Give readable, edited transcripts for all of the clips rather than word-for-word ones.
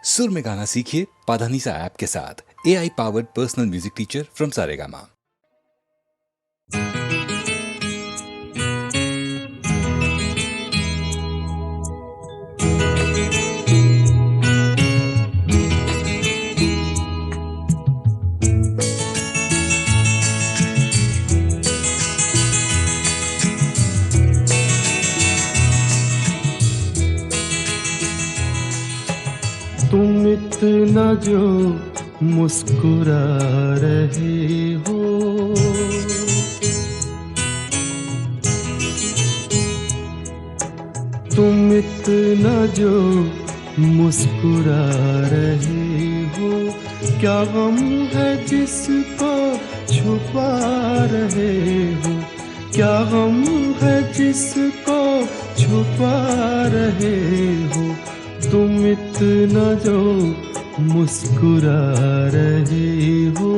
सुर में गाना सीखिए पाधानीसा ऐप के साथ। AI powered personal music teacher from Saregama. तुम इतना जो मुस्कुरा रहे हो, तुम इतना जो मुस्कुरा रहे हो, क्या गम है जिसको छुपा रहे हो, क्या गम है जिसको छुपा रहे हो, तुम इतना जो मुस्कुरा रहे हो।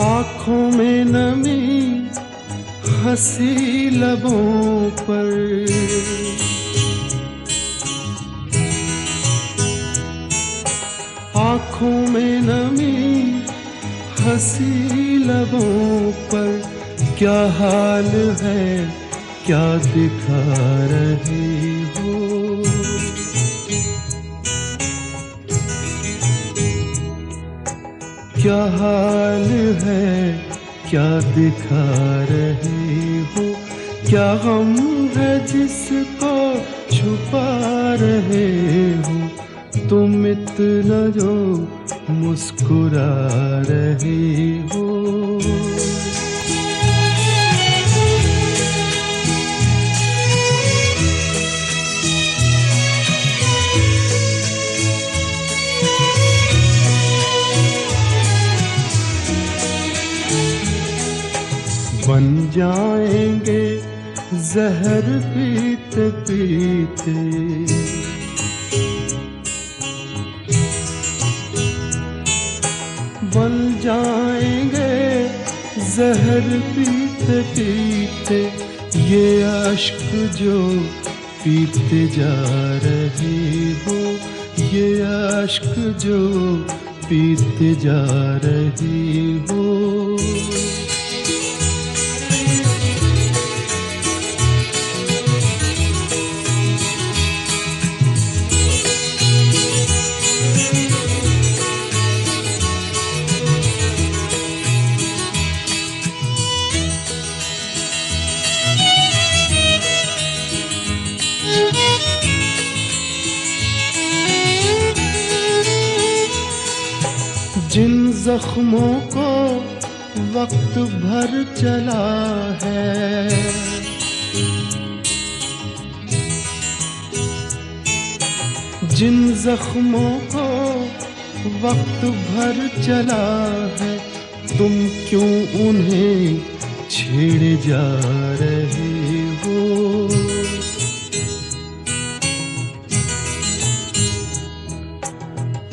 आँखों में नमी हंसी लबों पर, आँखों में नमी हंसी लबों पर, क्या हाल है क्या दिखा रहे हो, क्या हाल है क्या दिखा रहे हो, क्या गम है जिसको छुपा रहे हो, तुम इतना जो मुस्कुरा रहे हो। बन जाएंगे जहर पीते पीते, बन जाएंगे जहर पीते पीते, ये अश्क जो पीते जा रहे हो, ये अश्क जो पीते जा रहे हो। जिन जख्मों को वक्त भर चला है, जिन जख्मों को वक्त भर चला है, तुम क्यों उन्हें छेड़े जा रहे हो,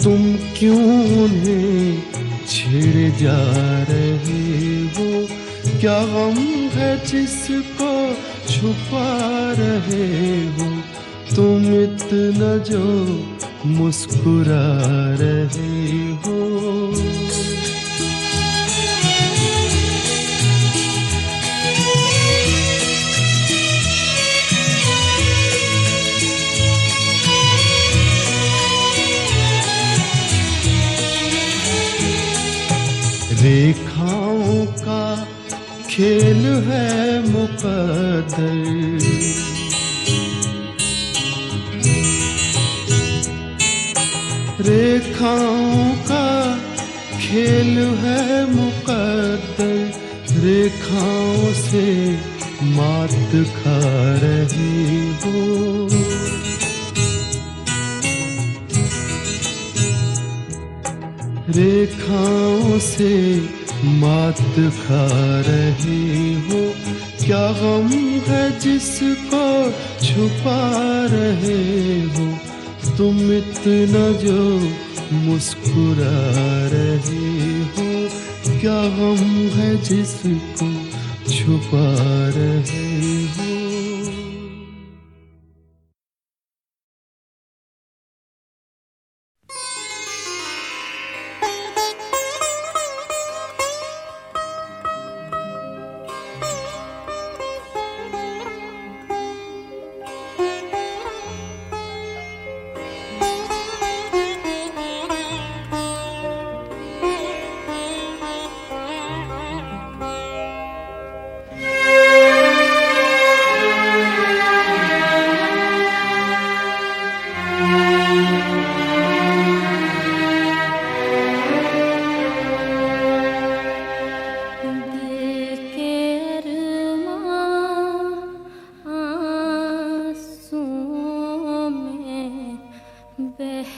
तुम क्यों उन्हें छेड़े जा रहे हो, क्या गम है जिसको छुपा रहे हो, तुम इतना जो मुस्कुरा रहे हो। रेखाओं का खेल है मुकद्दर, रेखाओं का खेल है मुकद्दर, रेखाओं से मात खा रही हो, रेखाओं से मात खा रही हो। क्या गम है जिसको छुपा रहे हो, तुम इतना जो मुस्कुरा रहे हो। क्या गम है जिसको छुपा रहे हो। आंसुओं में बह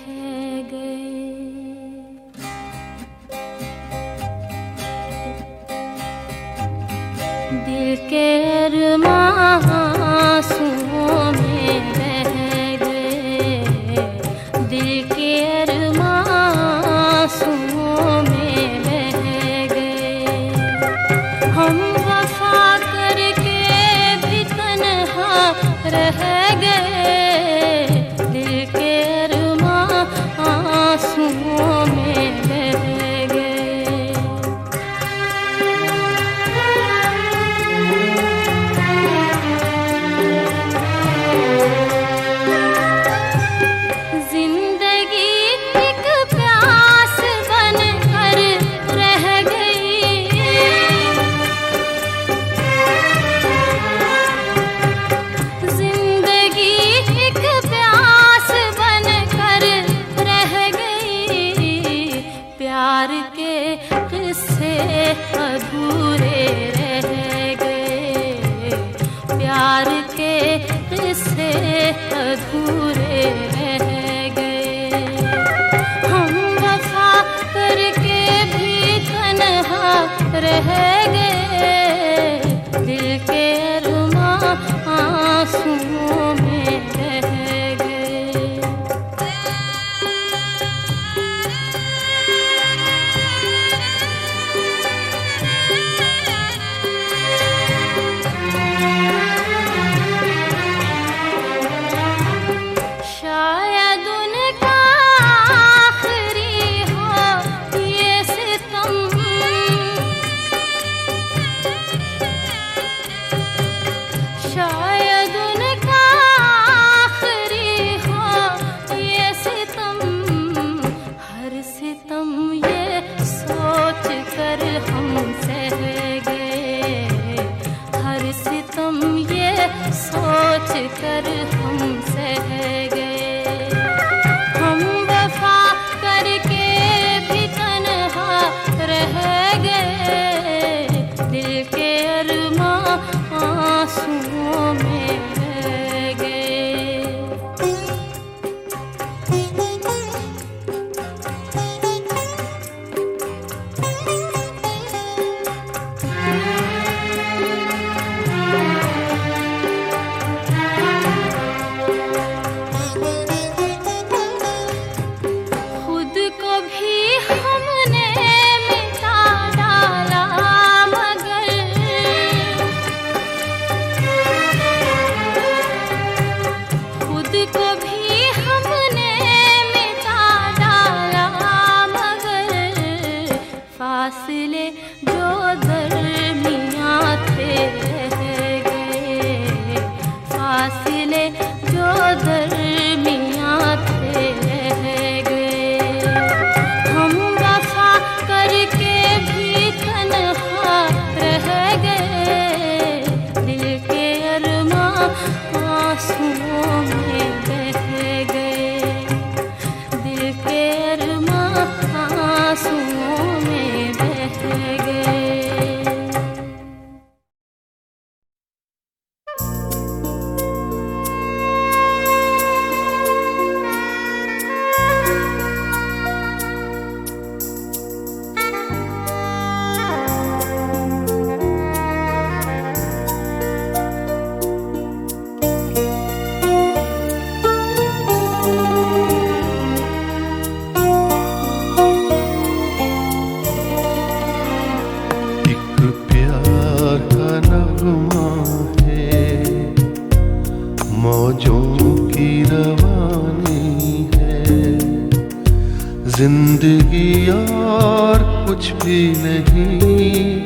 और कुछ भी नहीं,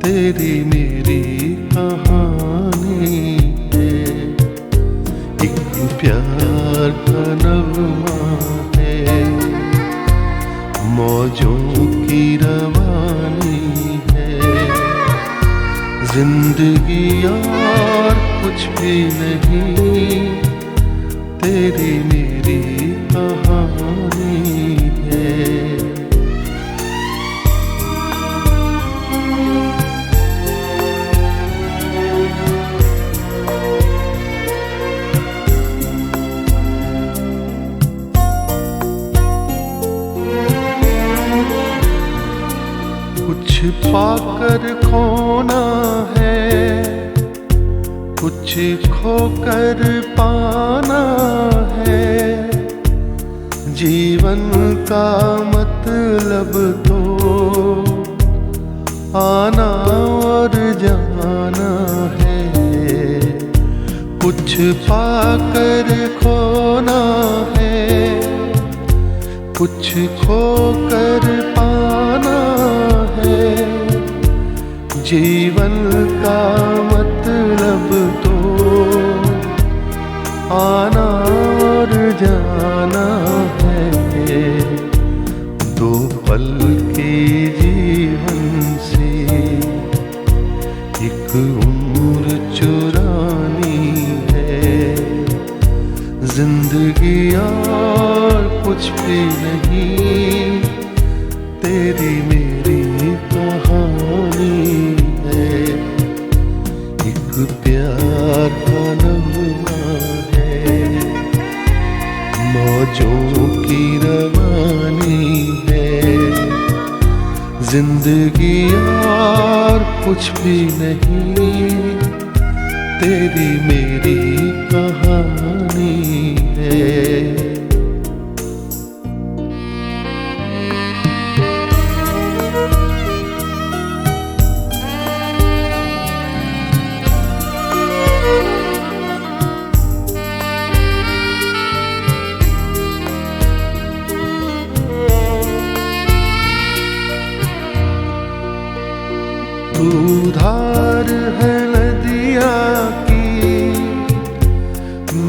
तेरी मेरी कहानी है। एक प्यार का नगमा है, मौजों की रवानी है। जिंदगी और कुछ भी नहीं, तेरी मेरी कहानी है। कुछ पाकर खोना है, कुछ खोकर पाना है। जीवन का मतलब तो आना और जाना है। कुछ पाकर खोना है, कुछ खोकर पाना है। जीवन का मतलब तो आना और जाना है। दो पल के जीवन से एक उम्र चुरानी है। जिंदगी और कुछ भी नहीं, तेरी मेरी कहानी है। एक प्यार का नगमा है, मौजों की रवानी है। जिंदगी और कुछ भी नहीं, तेरी मेरी कहानी है। तू धार है नदिया की,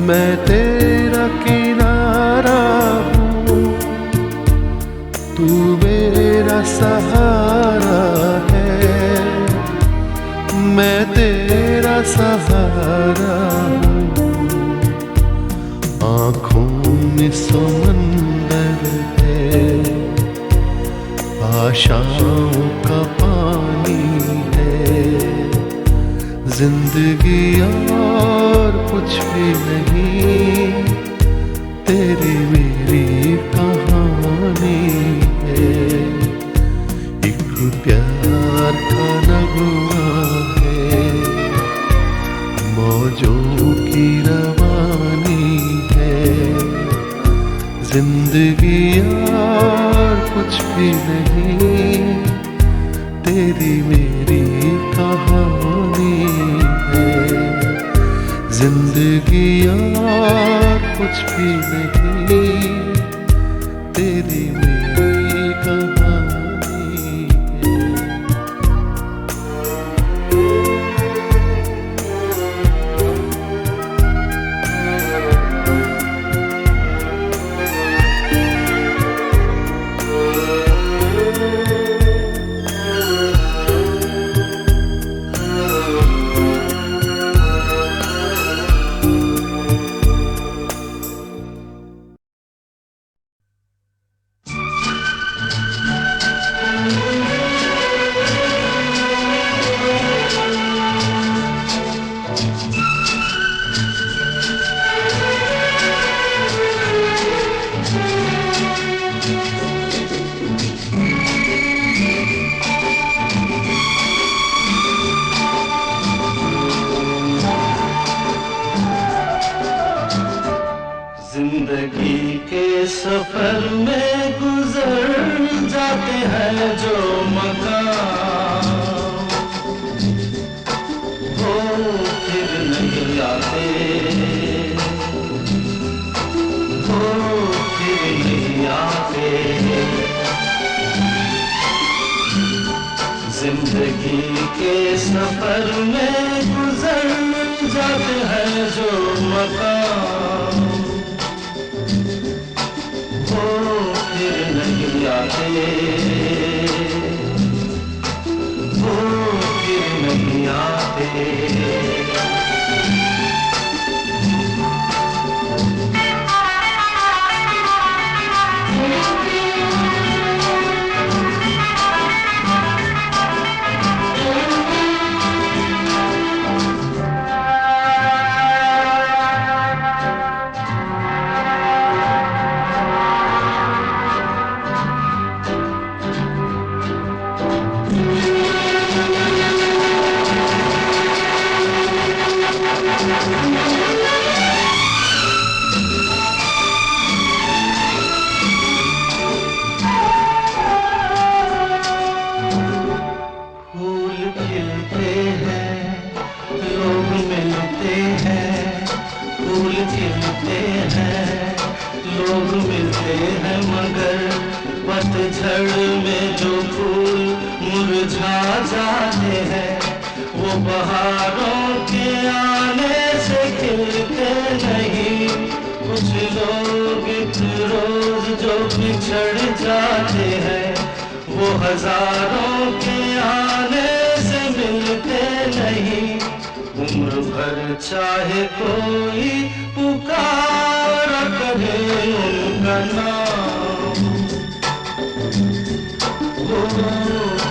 मैं तेरा किनारा हूँ। तू मेरा सहारा है, मैं तेरा सहारा हूँ। आँखों में समंदर है, आशाओं का पानी है। जिंदगी और कुछ भी नहीं, तेरी मेरी कहानी है। एक प्यार का नगमा है, मौजों की रवानी है। जिंदगी और कुछ भी नहीं, तेरी मेरी कहानी है। जिंदगी और कुछ भी नहीं, तेरी मेरी कहानी है। जिंदगी के सफर में गुजर जाते हैं जो मकाम, वो फिर नहीं आते, वो फिर नहीं आते। के सफर में गुजर जाते हैं जो मकाम, वो फिर नहीं आते, वो फिर नहीं आते। लोग मिलते हैं मगर पतझड़ में जो फूल मुरझा जाते हैं, वो बहारों के आने से खिलते नहीं। कुछ लोग एक रोज जो बिछड़ जाते हैं, वो हजारों के आने से मिलते नहीं। उम्र भर चाहे कोई पुकारा करे उनका नाम, वो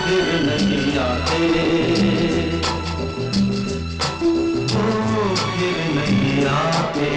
फिर नहीं आते, वो फिर नहीं आते।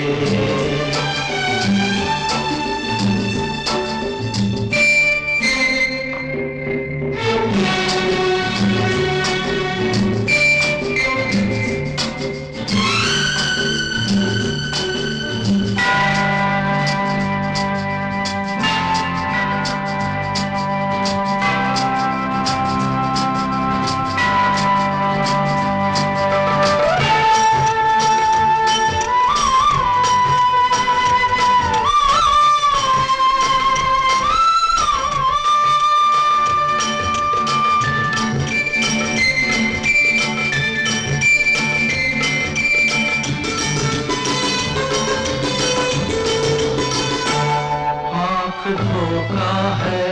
धोखा है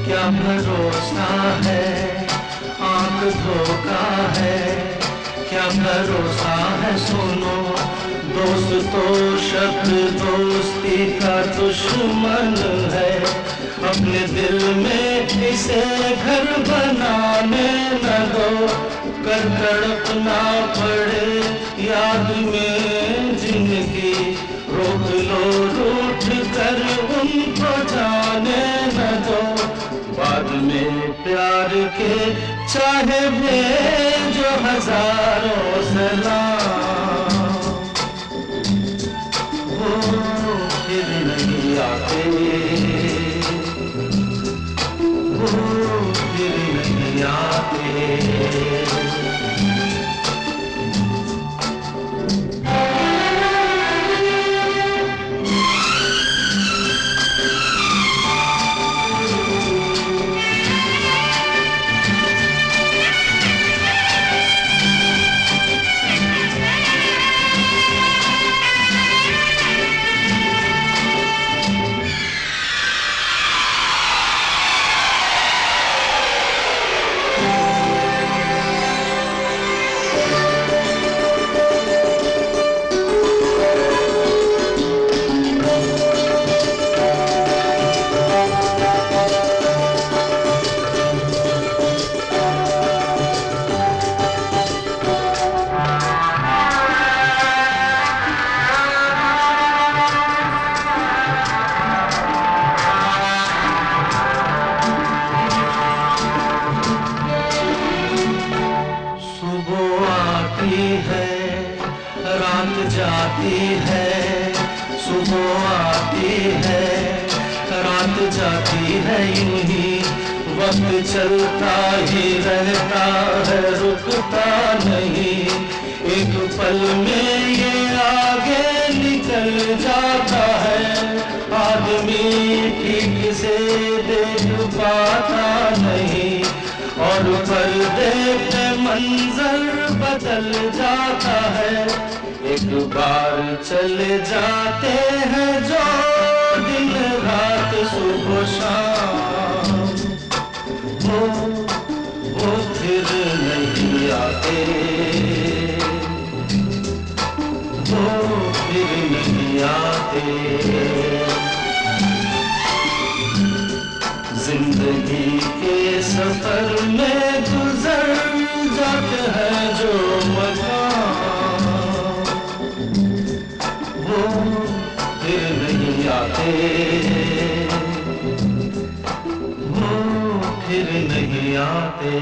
क्या भरोसा है, आंख धोखा है क्या भरोसा है। सुनो दोस्त तो शब्द दोस्ती का दुश्मन है, अपने दिल में इसे घर बनाने न दो। कर तड़पना पड़े याद में जिंदगी, रोक लो रूठ कर उनको जाने न दो। बाद में प्यार के चाहे भेजो हजारों सलाम, वो फिर नहीं आते, वो फिर नहीं आते। रात जाती है, सुबह आती है, रात जाती है, यूं ही वक्त चलता ही रहता है, रुकता नहीं। एक पल में ये आगे निकल जाता है, आदमी ठीक से देख पाता नहीं, और पर्दे पे मंजर बदल जाता है। एक बार चले जाते हैं जो दिन रात सुबह शाम, वो फिर नहीं आते, वो फिर नहीं आते। जिंदगी के सफर में गुजर जाते हैं जो मकाम, वो फिर नहीं आते, वो फिर नहीं आते।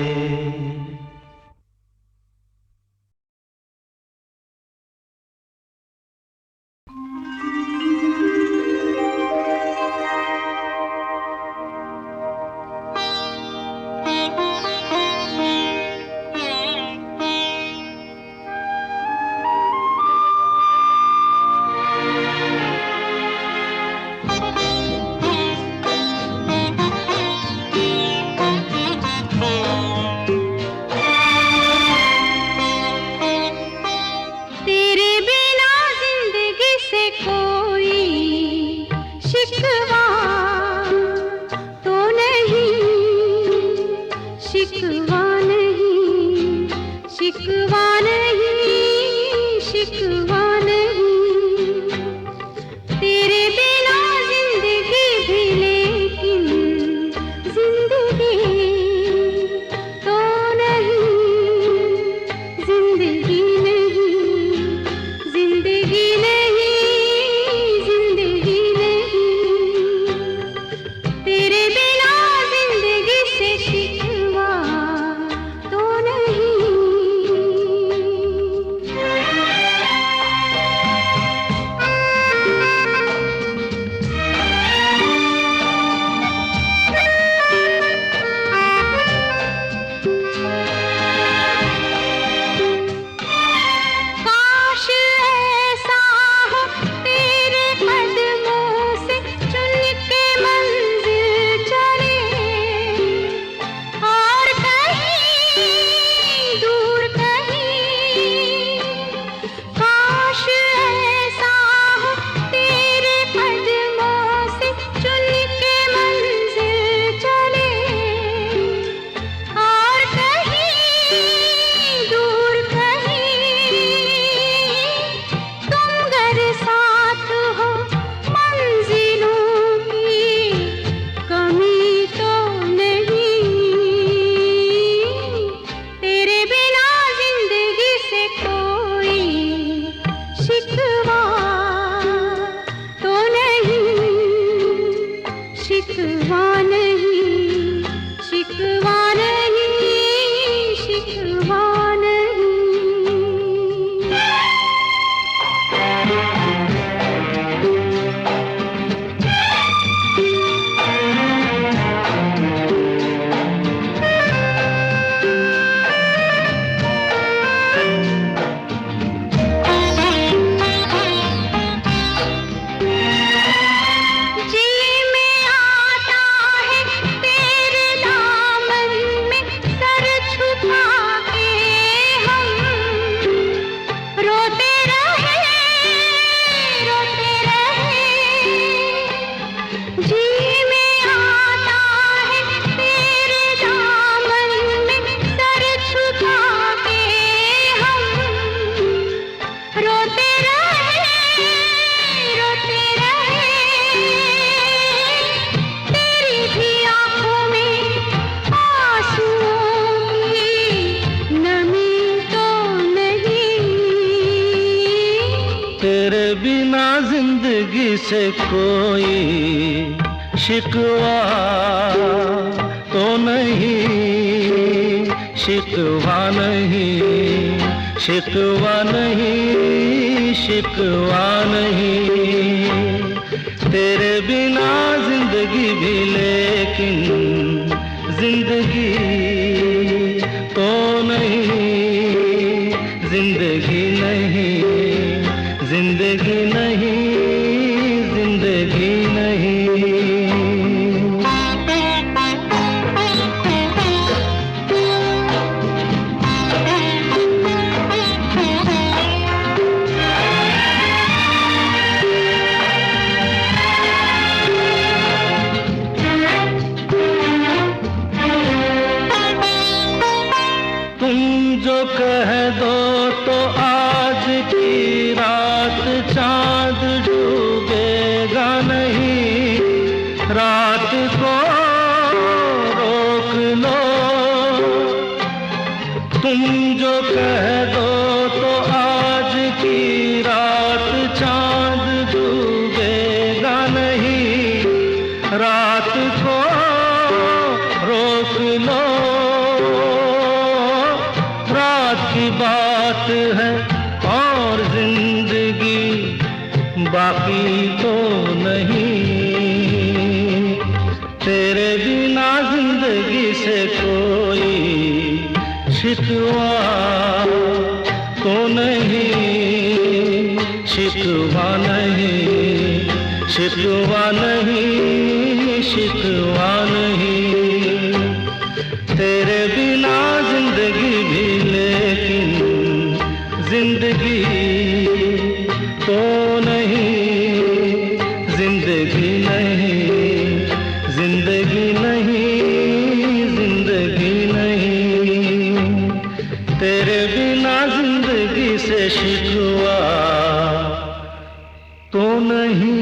से कोई शिकवा तो नहीं, शिकवा नहीं, शिकवा नहीं, शिकवा नहीं। तेरे बिना जिंदगी भी लेकिन जिंदगी तो नहीं, जिंदगी नहीं, जिंदगी नहीं, जिंदगी नहीं। लो, रात की बात है और जिंदगी बाकी तो नहीं। तेरे बिना जिंदगी से कोई शिकवा तो नहीं, शिकवा नहीं, शिकवा नहीं, शिकवा नहीं। तेरे बिना जिंदगी भी लेकिन जिंदगी तो नहीं, जिंदगी नहीं, जिंदगी नहीं, जिंदगी नहीं। तेरे बिना जिंदगी से शिकवा तो नहीं।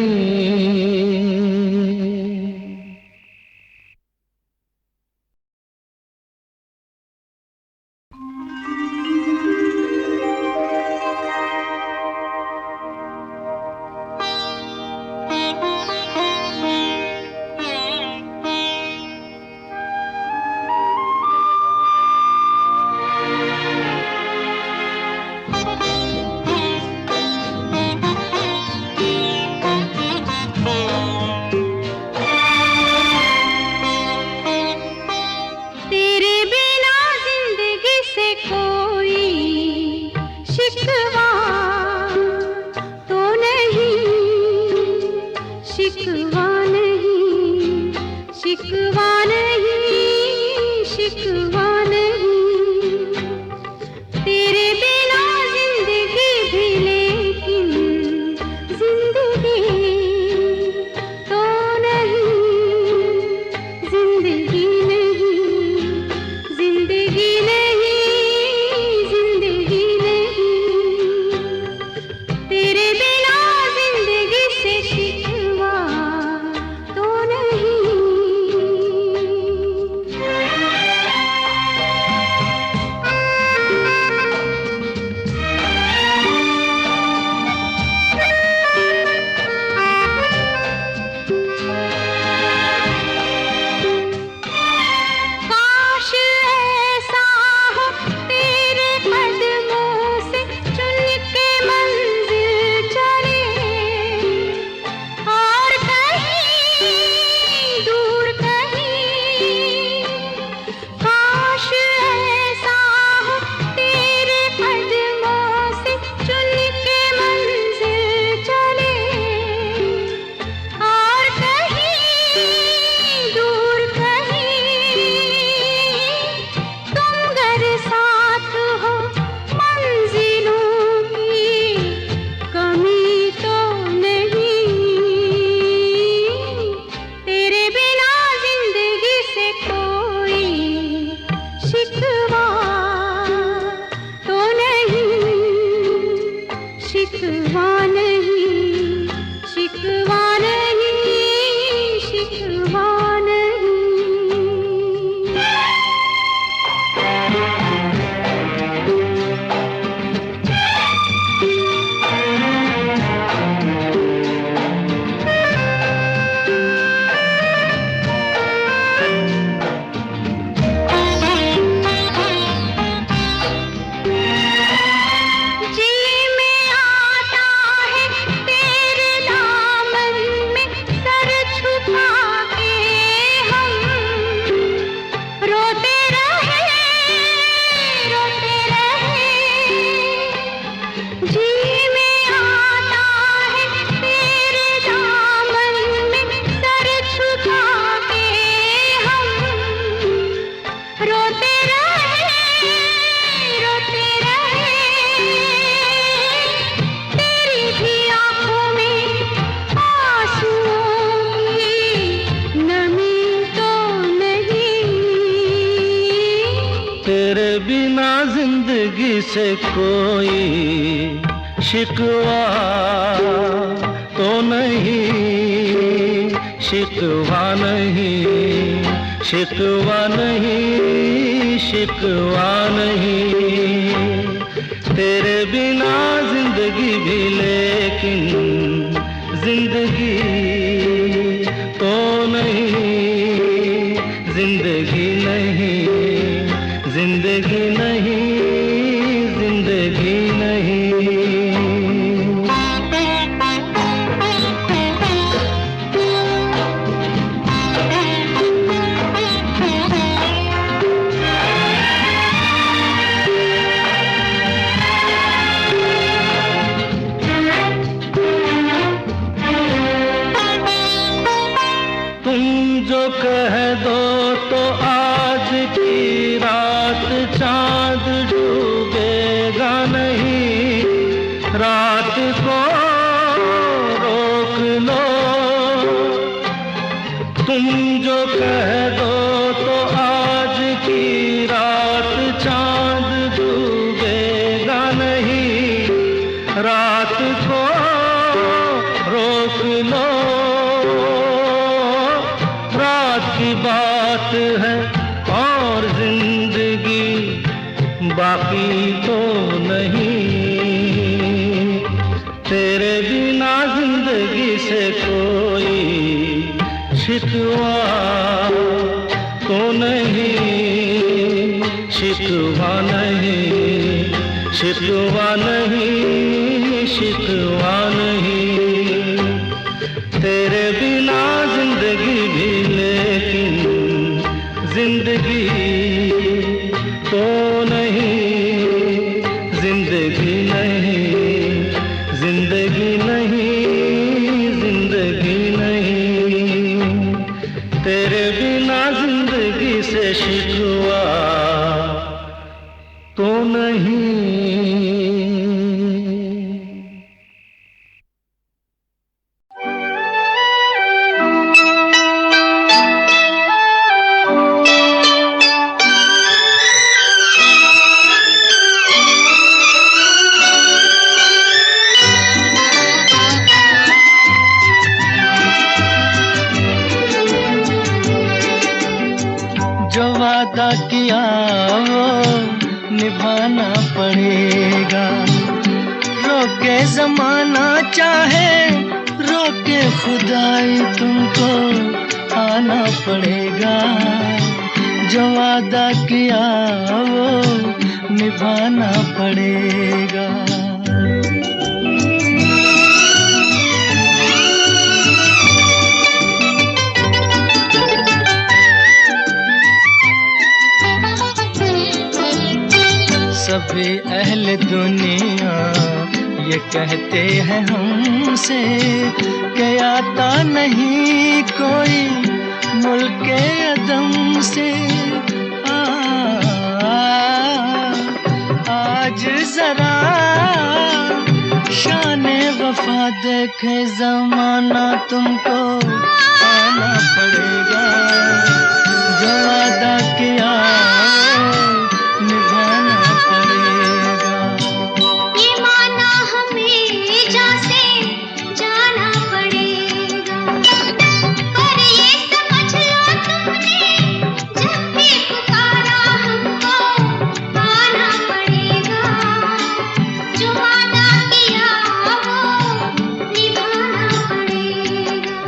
से कोई शिकवा तो नहीं, शिकवा नहीं, शिकवा नहीं, शिकवा नहीं। तेरे बिना जिंदगी भी लेकिन जिंदगी तो नहीं, जिंदगी जिंदगी नहीं, जिंदगी नहीं, जिंदगी नहीं। कह दो तो आज की रात चांद डूबेगा नहीं, रात को रोक लो। तुम जो कह दो तो आज की रात चांद डूबेगा नहीं, रात को रोक लो। की बात है और जिंदगी बाकी तो नहीं, तेरे बिना जिंदगी से कोई शिकवा तो नहीं, शिकवा नहीं, शिकवा नहीं, शिकवा नहीं। तेरे बिना जिंदगी भी लेकिन जिंदगी तो नहीं, जिंदगी नहीं, जिंदगी नहीं, जिंदगी नहीं। तेरे बिना जिंदगी से शिकवा तो नहीं। जो वादा किया वो निभाना पड़ेगा, रोके जमाना चाहे रोके खुदाई तुमको आना पड़ेगा। जो वादा किया वो निभाना पड़ेगा। सभी अहले दुनिया ये कहते हैं हमसे कि आता नहीं कोई मुल्के अदम से। आज जरा शाने वफा देखे ज़माना तुमको आना पड़ेगा। जो वादा किया निभाना पड़ेगा। ये माना हमें जैसे जाना पड़ेगा, पर ये समझ लो तुमने जब भी पुकारा हमको आना पड़ेगा। जो वादा किया वो निभाना पड़ेगा।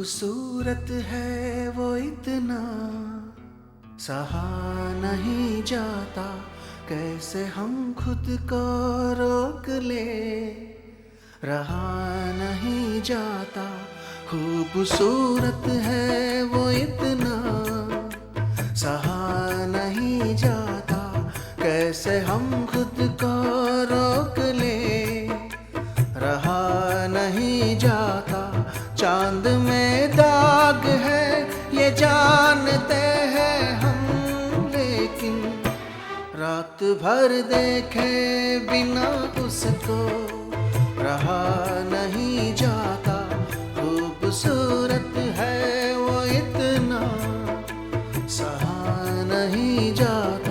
खूबसूरत है वो इतना, सहा नहीं जाता, कैसे हम खुद को रोक ले, रहा नहीं जाता। खूबसूरत है वो इतना, सहा नहीं जाता, कैसे हम खुद को रोक ले, रहा नहीं जाता। चांद में दाग है ये जानते हैं हम, लेकिन रात भर देखे बिना उसको रहा नहीं जाता। खूबसूरत है वो इतना, सहा नहीं जाता।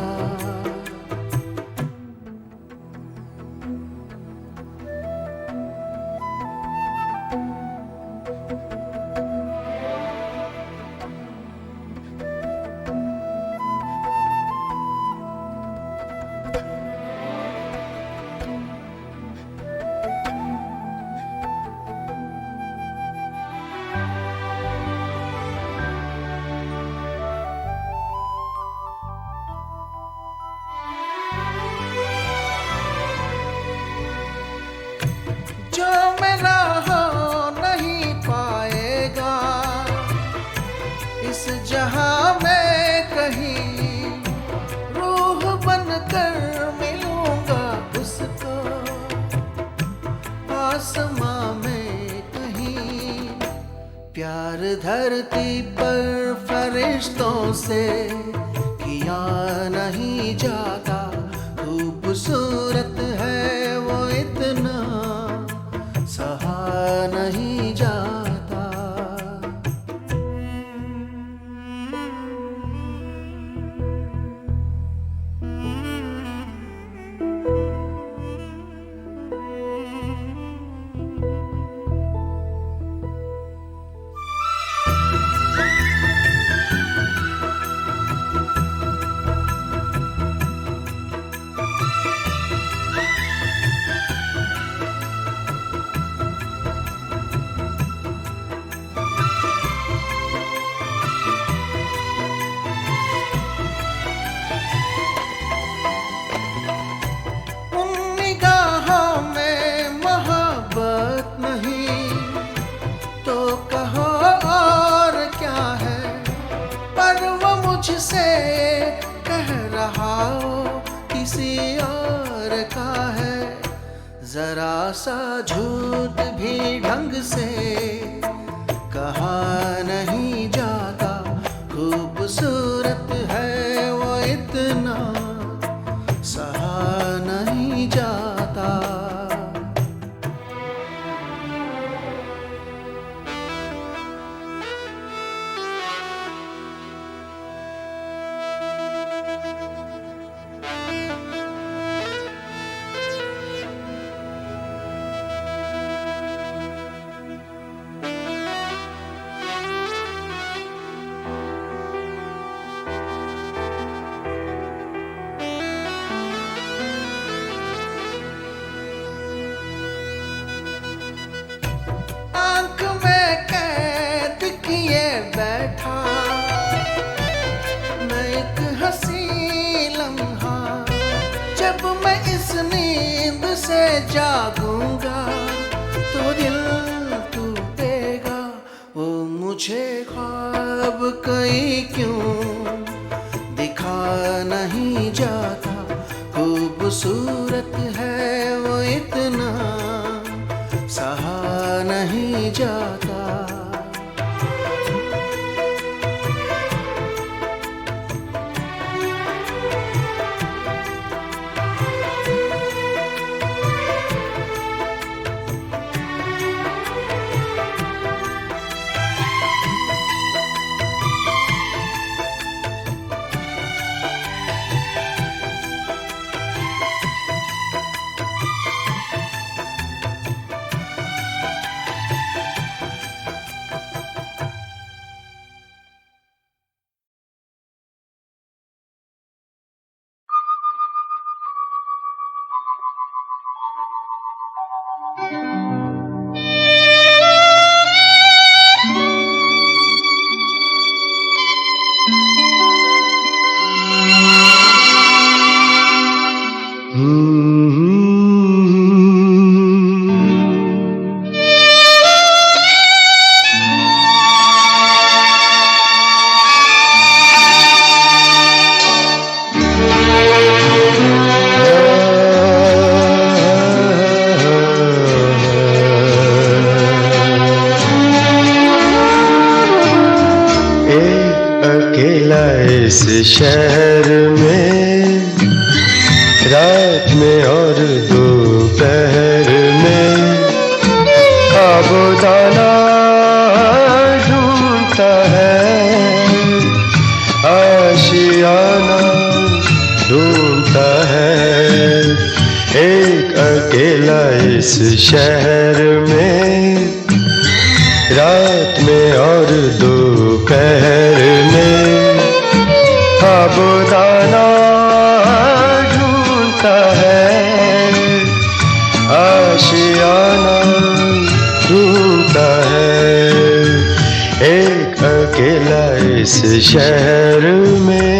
जो मेरा हो नहीं पाएगा इस जहां में कहीं, रूह बनकर मिलूंगा उसको आसमां में कहीं। प्यार धरती पर फरिश्तों से किया नहीं जाता। खूबसूरत है वो इतना, सहा नहीं जाता। मुझसे कह रहा हो किसी और का है, जरा सा झूठ भी ढंग से कहा नहीं जाता। खूबसूरत है वो इतना, सहा नहीं जाता। बैठा मैं एक हंसी लम्हा, जब मैं इस नींद से जागूंगा तो दिल टूटेगा। वो मुझे ख्वाब कई क्यों दिखा नहीं जाता। खूबसूरत है वो इतना, सहा नहीं जाता। अकेला इस शहर में, रात में और दोपहर में आबोदाना ढूंढता है, आशियाना ढूंढता है। एक अकेला इस शहर में, रात में और दोपहर में आबोदाना ढूंढता है, आशियाना ढूंढता है। एक अकेला इस शहर में।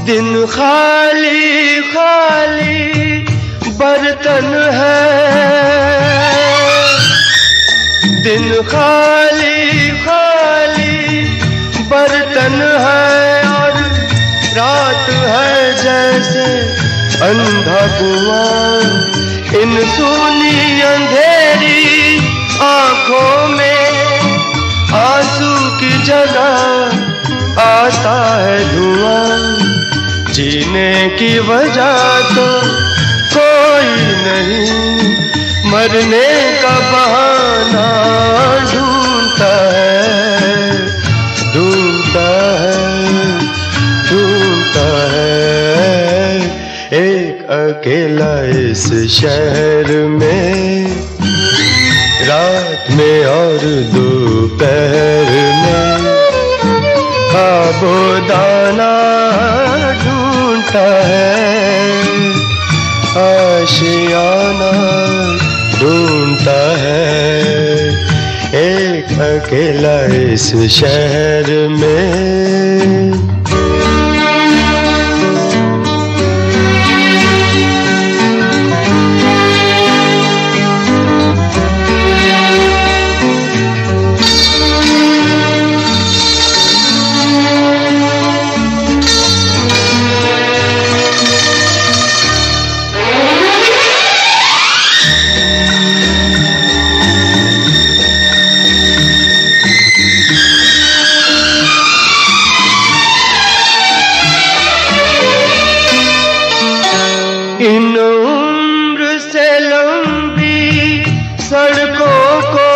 दिन खाली खाली बर्तन है, दिन खाली खाली बर्तन है, और रात है जैसे अंधा कुआं। इन सूनी अंधेरी आंखों में आंसू की जगह आता है धुआं। जीने की वजह तो कोई नहीं, मरने का बहाना ढूंढता है, ढूंढता है, ढूंढता है। एक अकेला इस शहर में, रात में और दोपहर में आबोदाना ढूंढता है, आशियाना ढूंढता है। एक अकेला इस शहर में। इन उम्र से लंबी सड़कों को,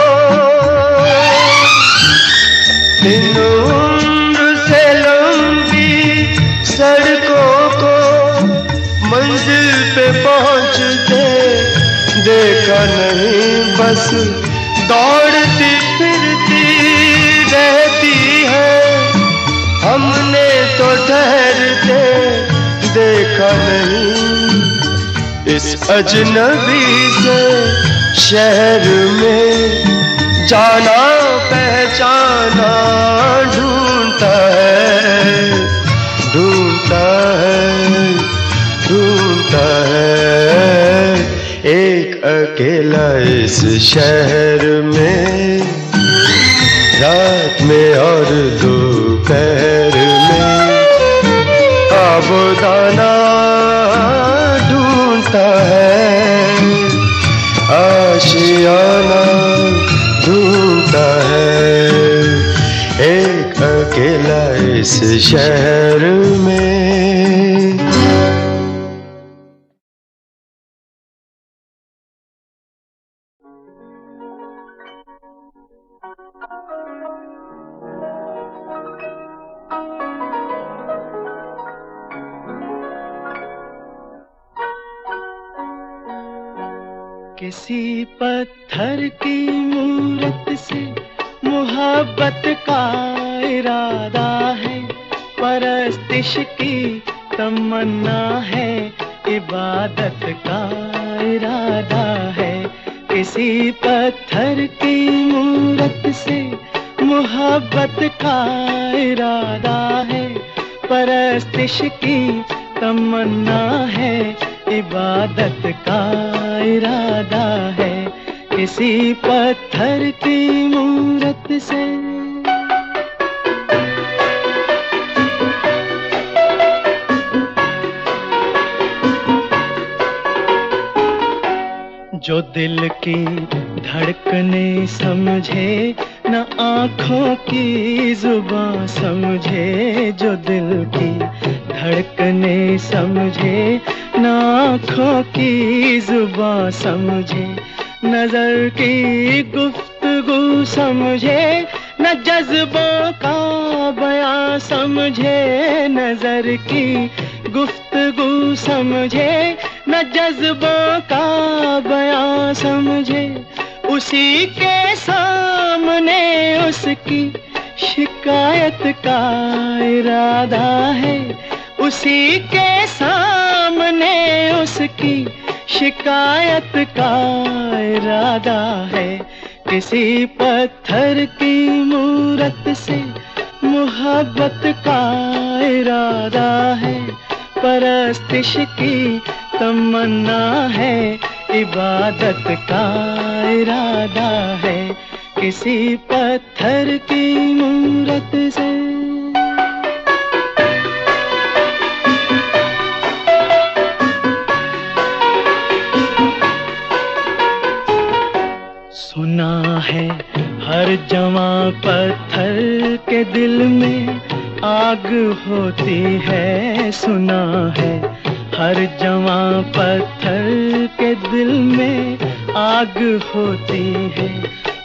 इन उम्र से लंबी सड़कों को मंजिल पे पहुंचते देखा नहीं। बस दौड़ती फिरती रहती है, हमने तो ठहरते देखा नहीं। इस अजनबी से शहर में जाना पहचाना ढूंढता है, ढूंढता है, ढूंढता है। एक अकेला इस शहर में, रात में और दोपहर में आबोदाना ढूंढता है, आशियाना ढूंढता है। एक अकेला इस शहर में। किसी पत्थर की मूरत से मोहब्बत का इरादा है, परस्तिश की तमन्ना है, इबादत का इरादा है। किसी पत्थर की मूरत से मोहब्बत का इरादा है, परस्तिश की तमन्ना है, इबादत का इरादा है, किसी पत्थर की मूरत से। जो दिल की धड़कने समझे, न आँखों की जुबां समझे, जो दिल की धड़कने समझे, न आँखों की जुबां समझे, नजर की गुफ्तगू समझे, न जज्बों का बयां समझे, नजर की गुफ्तगू समझे, न जज्बों का बयां समझे, उसी के सामने उसकी शिकायत का इरादा है, उसी के सामने उसकी शिकायत का इरादा है, किसी पत्थर की मूरत से मोहब्बत का इरादा है, परस्तिश की तमन्ना है, इबादत का इरादा है, किसी पत्थर की मूरत से। सुना है हर जवां पत्थर के दिल में आग होती है, सुना है हर जवां पत्थर के दिल में आग होती है,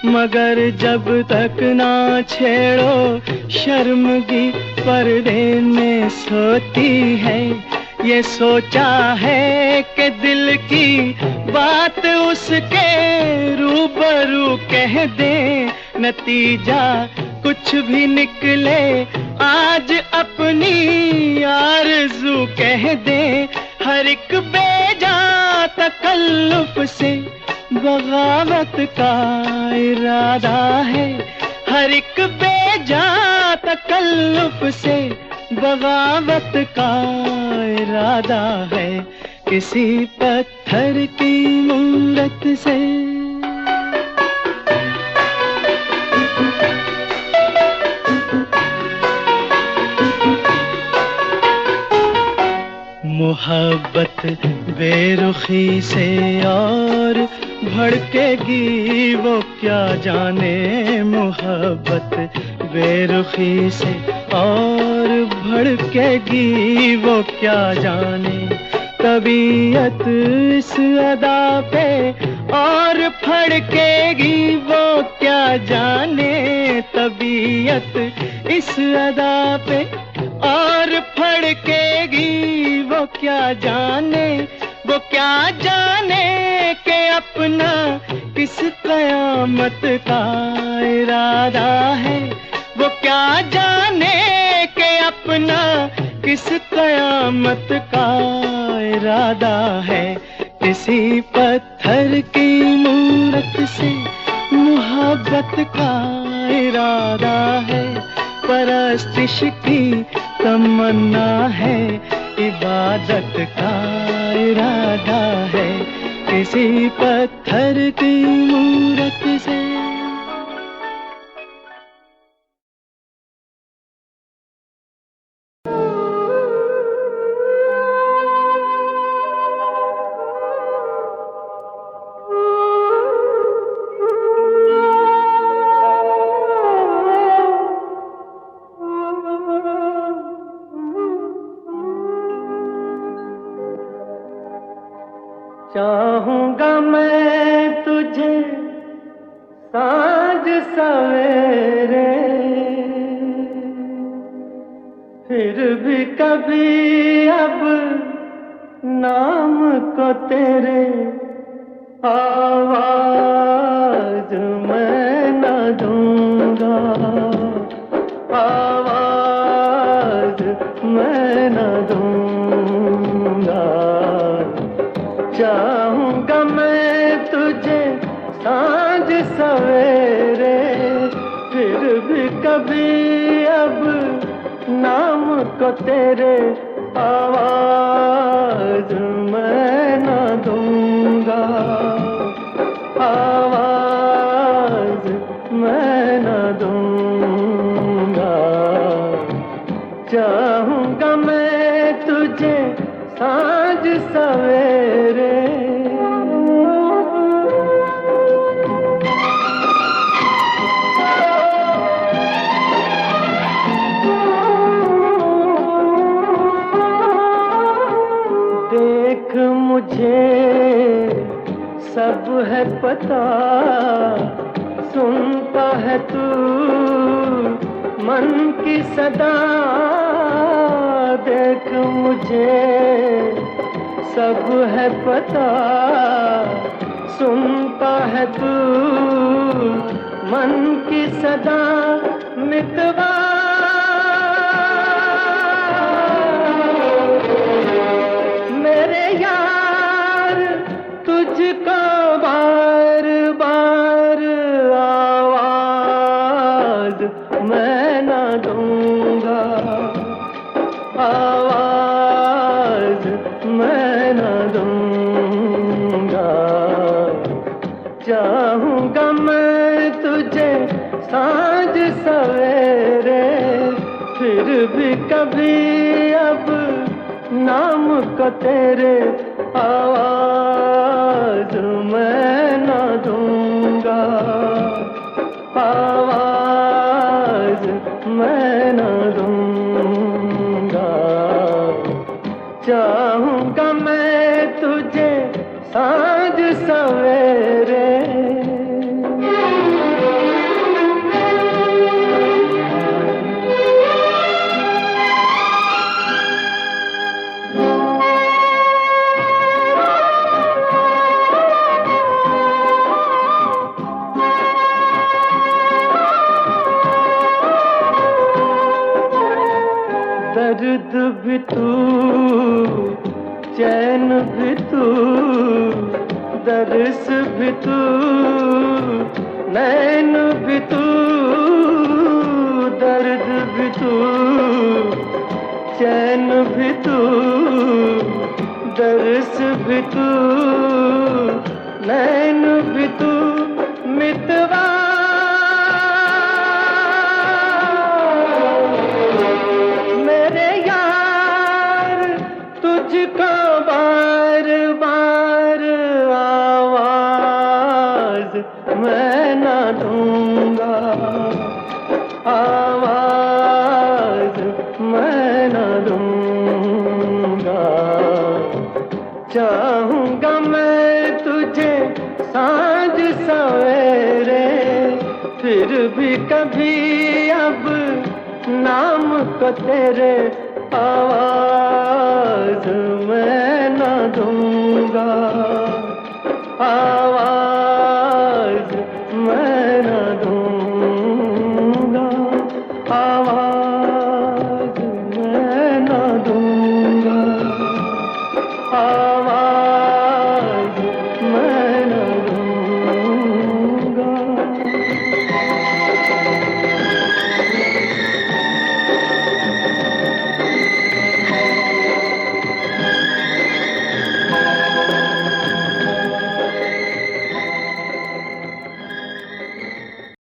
मगर जब तक ना छेड़ो शर्मगी पर्दे में सोती है, ये सोचा है कि दिल की बात उसके रूबरू कह दे, नतीजा कुछ भी निकले आज अपनी आरज़ू कह दे, हर एक बेजा तकल्लुफ से बगावत का इरादा है, हर एक बेजा तकल्लुफ से बगावत का इरादा है, किसी पत्थर की मूरत से। मोहब्बत बेरुखी से और भड़केगी वो क्या जाने, मोहब्बत बेरुखी से और भड़केगी वो क्या जाने, तबीयत इस अदा पे और फड़केगी वो क्या जाने, तबीयत इस अदा पे और फड़केगी वो क्या जाने, वो क्या जाने कि अपना किस कयामत का इरादा है, वो क्या जाने कि अपना किस कयामत का इरादा है, किसी पत्थर की मूरत से मोहब्बत का इरादा है, परस्तिश की तमन्ना है, इबादत का इरादा है, किसी पत्थर की मूरत से। चाहूंगा मैं तुझे साँझ सवेरे, फिर भी कभी अब नाम को तेरे आवाज मैं न दूंगा, आवाज मैं न दूंगा। चाहूंगा मैं तुझे साँझ सवेरे, फिर भी कभी अब नाम को तेरे आवाज सांझ सवेरे। देख मुझे सब है पता, सुनता है तू मन की सदा। देख मुझे सब है पता, सुनता है तू मन की सदा। मितवा मेरे यार तुझको बार बार आवाज मैं ना दूंगा, आवाज मैं ना दूंगा। चाहूंगा मैं तुझे सांझ सवेरे, फिर भी कभी अब नाम को तेरे आवाज मैं ना दूंगा, आवाज मैं ना दूंगा। चाहूंगा मैं तुझे सांझ सवेरे। दर्द भी तू, चैन भी तू, दर्स भी तू, नैन भी तू। दर्द भी तू, चैन भी तू, दर्स भी तू, नैन भी तू। मितवा तुझको बार बार आवाज मैं ना दूंगा, आवाज मैं ना दूंगा। चाहूंगा मैं तुझे सांझ सवेरे, फिर भी कभी अब नाम को तेरे आवाज मैं ना दूं।